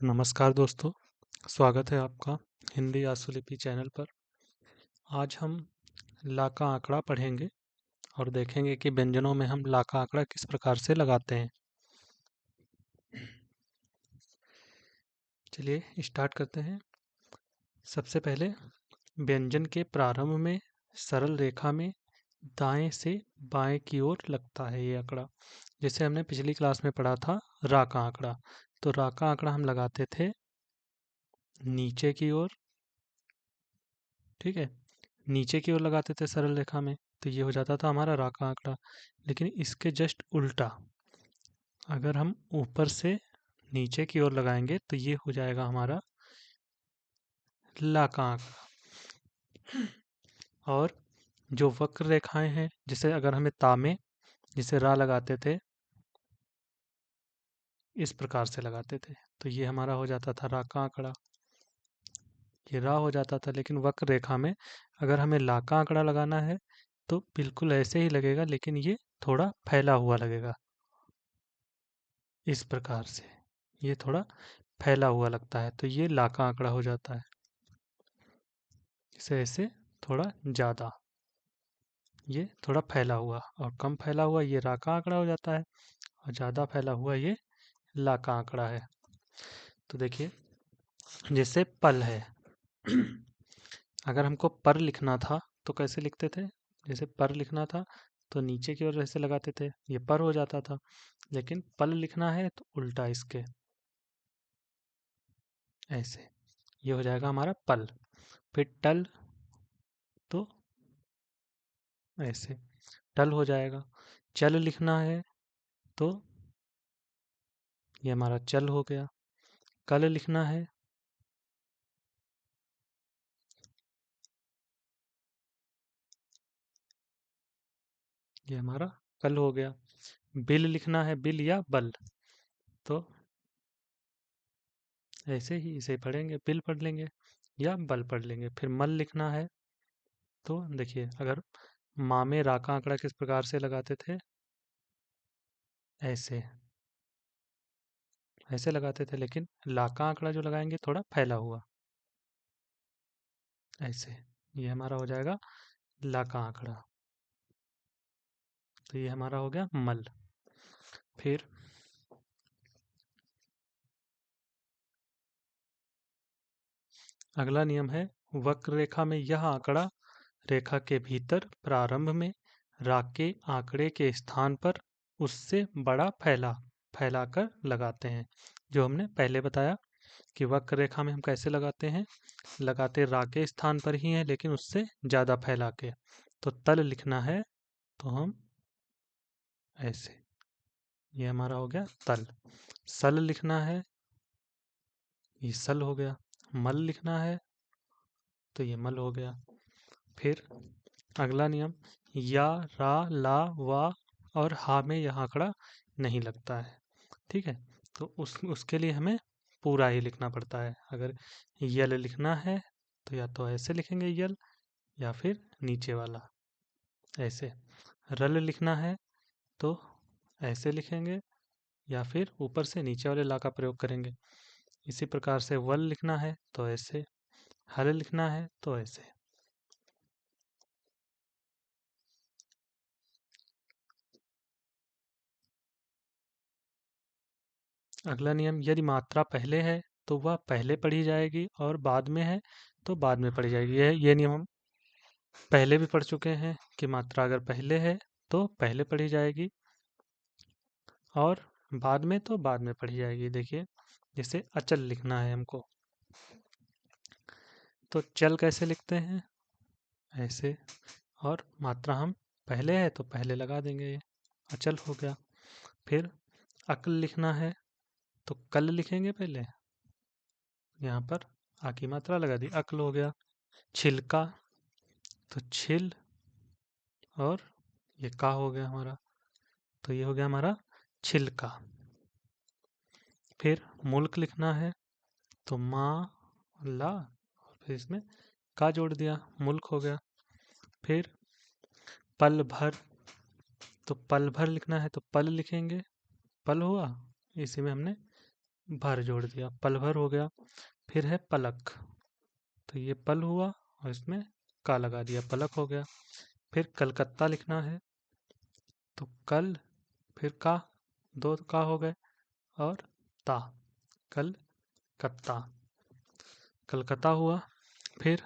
नमस्कार दोस्तों, स्वागत है आपका हिंदी आशुलिपि चैनल पर। आज हम ला का आंकड़ा पढ़ेंगे और देखेंगे कि व्यंजनों में हम ला का आंकड़ा किस प्रकार से लगाते हैं। चलिए स्टार्ट करते हैं। सबसे पहले व्यंजन के प्रारंभ में सरल रेखा में दाएं से बाएं की ओर लगता है ये आंकड़ा। जैसे हमने पिछली क्लास में पढ़ा था रा का आंकड़ा, तो रा का आंकड़ा हम लगाते थे नीचे की ओर। ठीक है, नीचे की ओर लगाते थे सरल रेखा में, तो ये हो जाता था हमारा रा का आंकड़ा। लेकिन इसके जस्ट उल्टा अगर हम ऊपर से नीचे की ओर लगाएंगे तो ये हो जाएगा हमारा ला का आंकड़ा। और जो वक्र रेखाएं हैं, जिसे अगर हमें तामे जिसे रा लगाते थे, इस प्रकार से लगाते थे, तो ये हमारा हो जाता था रा का आंकड़ा। ये रा हो जाता था। लेकिन वक्र रेखा में अगर हमें ला का आंकड़ा लगाना है तो बिल्कुल ऐसे ही लगेगा, लेकिन ये थोड़ा फैला हुआ लगेगा। इस प्रकार से ये थोड़ा फैला हुआ लगता है, तो ये ला का आंकड़ा हो जाता है। इसे ऐसे थोड़ा ज़्यादा, ये थोड़ा फैला हुआ, और कम फैला हुआ ये रा का आंकड़ा हो जाता है, और ज़्यादा फैला हुआ ये ला का आंकड़ा है। तो देखिए, जैसे पल है। अगर हमको पर लिखना था तो कैसे लिखते थे? जैसे पर लिखना था तो नीचे की ओर ऐसे लगाते थे, ये पर हो जाता था। लेकिन पल लिखना है तो उल्टा इसके, ऐसे, ये हो जाएगा हमारा पल। फिर टल, तो ऐसे टल हो जाएगा। चल लिखना है तो ये हमारा चल हो गया। कल लिखना है, ये हमारा कल हो गया। बिल लिखना है, बिल या बल, तो ऐसे ही इसे पढ़ेंगे, बिल पढ़ लेंगे या बल पढ़ लेंगे। फिर मल लिखना है तो देखिए, अगर माँ में रा का आंकड़ा किस प्रकार से लगाते थे, ऐसे ऐसे लगाते थे। लेकिन ला का आंकड़ा जो लगाएंगे थोड़ा फैला हुआ, ऐसे, ये हमारा हो जाएगा ला का आंकड़ा। तो ये हमारा हो गया मल। फिर अगला नियम है, वक्र रेखा में यह आंकड़ा रेखा के भीतर प्रारंभ में रा के आंकड़े के स्थान पर उससे बड़ा फैलाकर लगाते हैं। जो हमने पहले बताया कि वक्र रेखा में हम कैसे लगाते हैं, लगाते रा के स्थान पर ही है, लेकिन उससे ज्यादा फैला के। तो तल लिखना है तो हम ऐसे, ये हमारा हो गया तल। सल लिखना है, ये सल हो गया। मल लिखना है तो ये मल हो गया। फिर अगला नियम, या, रा, ला, वा और हा में यह आंकड़ा नहीं लगता है। ठीक है, तो उसके लिए हमें पूरा ही लिखना पड़ता है। अगर यल लिखना है तो या तो ऐसे लिखेंगे यल, या फिर नीचे वाला ऐसे। रल लिखना है तो ऐसे लिखेंगे, या फिर ऊपर से नीचे वाले ला का प्रयोग करेंगे। इसी प्रकार से वल लिखना है तो ऐसे, हल लिखना है तो ऐसे। अगला नियम, यदि मात्रा पहले है तो वह पहले पढ़ी जाएगी, और बाद में है तो बाद में पढ़ी जाएगी। ये नियम हम पहले भी पढ़ चुके हैं कि मात्रा अगर पहले है तो पहले पढ़ी जाएगी, और बाद में तो बाद में पढ़ी जाएगी। देखिए, जैसे अचल लिखना है हमको, तो चल कैसे लिखते हैं, ऐसे, और मात्रा हम पहले है तो पहले लगा देंगे, ये अचल हो गया। फिर अक्ल लिखना है तो कल लिखेंगे पहले, यहाँ पर आ की मात्रा लगा दी, अक्ल हो गया। छिलका तो छिल, और ये का हो गया हमारा, तो ये हो गया हमारा छिलका। फिर मुल्क लिखना है तो माँ, ला, और फिर इसमें का जोड़ दिया, मुल्क हो गया। फिर पल भर, तो पल भर लिखना है तो पल लिखेंगे, पल हुआ, इसी में हमने भर जोड़ दिया, पल भर हो गया। फिर है पलक, तो ये पल हुआ और इसमें का लगा दिया, पलक हो गया। फिर कलकत्ता लिखना है, तो कल, फिर का, दो का हो गए, और ता, कल कत्ता, कलकत्ता हुआ। फिर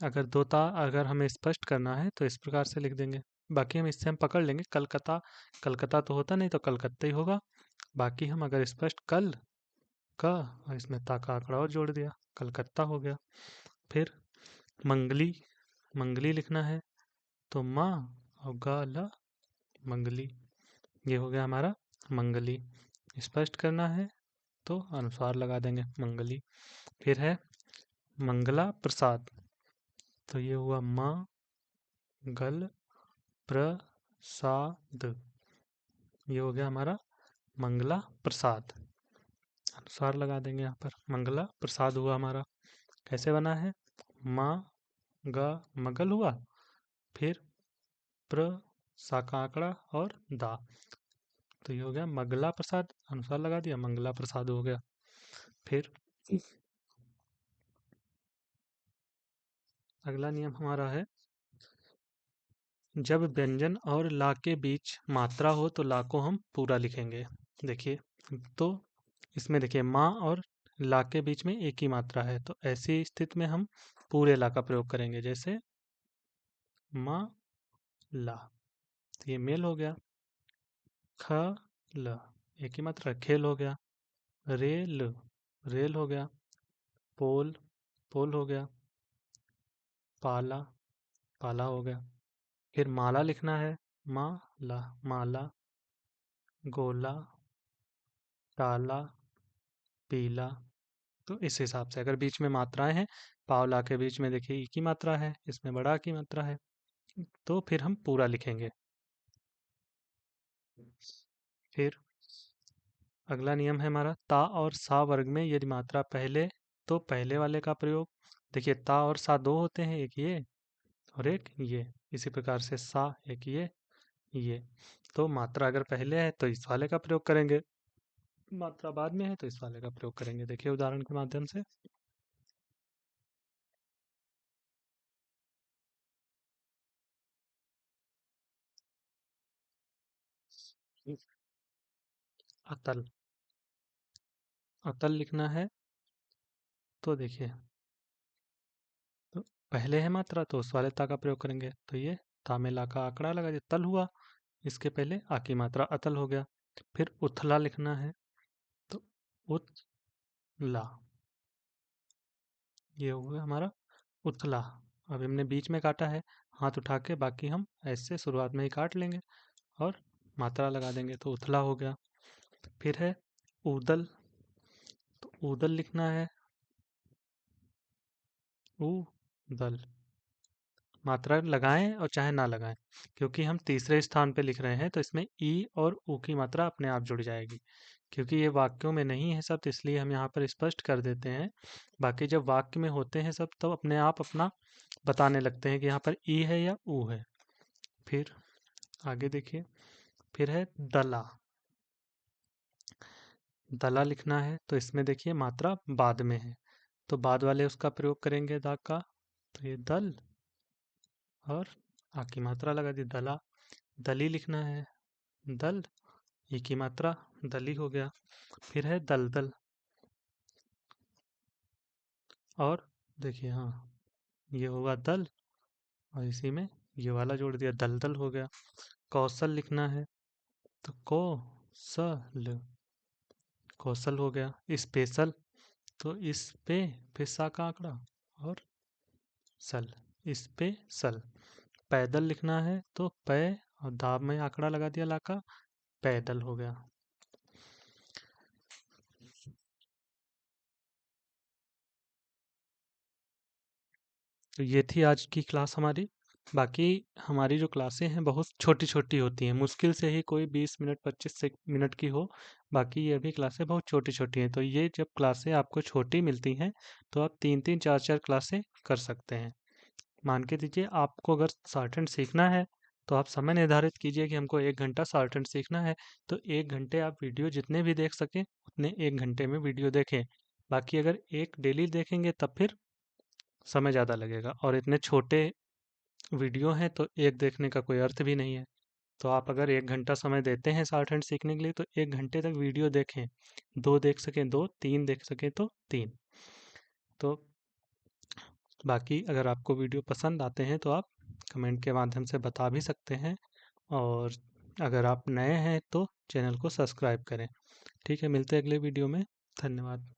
अगर दो ता अगर हमें स्पष्ट करना है तो इस प्रकार से लिख देंगे, बाकी हम इससे हम पकड़ लेंगे। कलकत्ता, कलकत्ता तो होता नहीं, तो कलकत्ता ही होगा। बाकी हम अगर स्पष्ट कल का, और इसमें ता का आंकड़ा और जोड़ दिया, कलकत्ता हो गया। फिर मंगली, मंगली लिखना है, तो माँ और गा ला, मंगली, ये हो गया हमारा मंगली। स्पष्ट करना है तो अनुस्वार लगा देंगे, मंगली। फिर है मंगला प्रसाद, तो ये हुआ माँ गल प्रसाद, ये हो गया हमारा मंगला प्रसाद। अनुस्वार लगा देंगे यहाँ पर, मंगला प्रसाद हुआ हमारा। कैसे बना है, माँ ग मगल हुआ, फिर प्र सा का आंकड़ा और दा, तो ये हो गया मगला प्रसाद, अनुस्वार लगा दिया, मंगला प्रसाद हो गया। फिर अगला नियम हमारा है, जब व्यंजन और ला के बीच मात्रा हो तो ला को हम पूरा लिखेंगे। देखिए, तो इसमें देखिए माँ और ला के बीच में एक ही मात्रा है, तो ऐसी स्थिति में हम पूरे ला का प्रयोग करेंगे, जैसे माँ ला, तो ये मेल हो गया। ख ल, एक ही मात्रा, खेल हो गया। रेल, रेल हो गया। पोल, पोल हो गया। पाला, पाला हो गया। फिर माला लिखना है, माला, माला। गोला, काला, पीला। तो इस हिसाब से अगर बीच में मात्राएं हैं, पावला के बीच में देखिए एक ही मात्रा है, इसमें बड़ा की मात्रा है, तो फिर हम पूरा लिखेंगे। फिर अगला नियम है हमारा, ता और सा वर्ग में यदि मात्रा पहले, तो पहले वाले का प्रयोग। देखिए ता और सा दो होते हैं, एक ये और एक ये, इसी प्रकार से सा एक ये, तो मात्रा अगर पहले है तो इस वाले का प्रयोग करेंगे, मात्रा बाद में है तो इस वाले का प्रयोग करेंगे। देखिए उदाहरण के माध्यम से, अतल, अतल लिखना है, तो देखिए, तो पहले है मात्रा तो उस वाले ता का प्रयोग करेंगे, तो ये ता में ला का आंकड़ा लगा दिया, तल हुआ। इसके पहले आ की मात्रा अतल हो गया। फिर उथला लिखना है, तो उतला, ये हो गया हमारा उथला। अब हमने बीच में काटा है, हाथ उठा के, बाकी हम ऐसे शुरुआत में ही काट लेंगे और मात्रा लगा देंगे, तो उथला हो गया। फिर है ऊदल, तो ऊदल लिखना है, ऊदल, मात्रा लगाएं और चाहे ना लगाएं, क्योंकि हम तीसरे स्थान पे लिख रहे हैं, तो इसमें ई और ऊ की मात्रा अपने आप जुड़ जाएगी। क्योंकि ये वाक्यों में नहीं है शब्द, इसलिए हम यहाँ पर स्पष्ट कर देते हैं। बाकी जब वाक्य में होते हैं सब, तो अपने आप अपना बताने लगते हैं कि यहाँ पर ई है या ऊ है। फिर आगे देखिए, फिर है दला, दला लिखना है, तो इसमें देखिए मात्रा बाद में है, तो बाद वाले उसका प्रयोग करेंगे दा का, तो ये दल और आ की मात्रा लगा दी, दला। दली लिखना है, दल, ई की मात्रा, दली हो गया। फिर है दलदल, और देखिए हाँ, ये होगा दल, और इसी में ये वाला जोड़ दिया, दलदल हो गया। कौशल लिखना है, तो सल, कौशल हो गया। स्पेशल, तो इस पे फिर सा का आंकड़ा और सल, स्पेशल। पैदल लिखना है, तो पै और दाब में आंकड़ा लगा दिया ला का, पैदल हो गया। तो ये थी आज की क्लास हमारी। बाकी हमारी जो क्लासें हैं बहुत छोटी छोटी होती हैं, मुश्किल से ही कोई 20 मिनट 25 मिनट की हो। बाकी ये भी क्लासें बहुत छोटी छोटी हैं, तो ये जब क्लासें आपको छोटी मिलती हैं तो आप 3 3 4 4 क्लासें कर सकते हैं। मान के दीजिए आपको अगर शॉर्ट हैंड सीखना है तो आप समय निर्धारित कीजिए कि हमको 1 घंटा शॉर्ट हैंड सीखना है, तो 1 घंटे आप वीडियो जितने भी देख सकें, उतने 1 घंटे में वीडियो देखें। बाकी अगर एक डेली देखेंगे तब फिर समय ज़्यादा लगेगा, और इतने छोटे वीडियो हैं तो एक देखने का कोई अर्थ भी नहीं है। तो आप अगर 1 घंटा समय देते हैं शॉर्ट हैंड सीखने के लिए, तो 1 घंटे तक वीडियो देखें। 2 देख सकें 2, 3 देख सकें तो 3। तो बाकी अगर आपको वीडियो पसंद आते हैं तो आप कमेंट के माध्यम से बता भी सकते हैं, और अगर आप नए हैं तो चैनल को सब्सक्राइब करें। ठीक है, मिलते हैं अगले वीडियो में। धन्यवाद।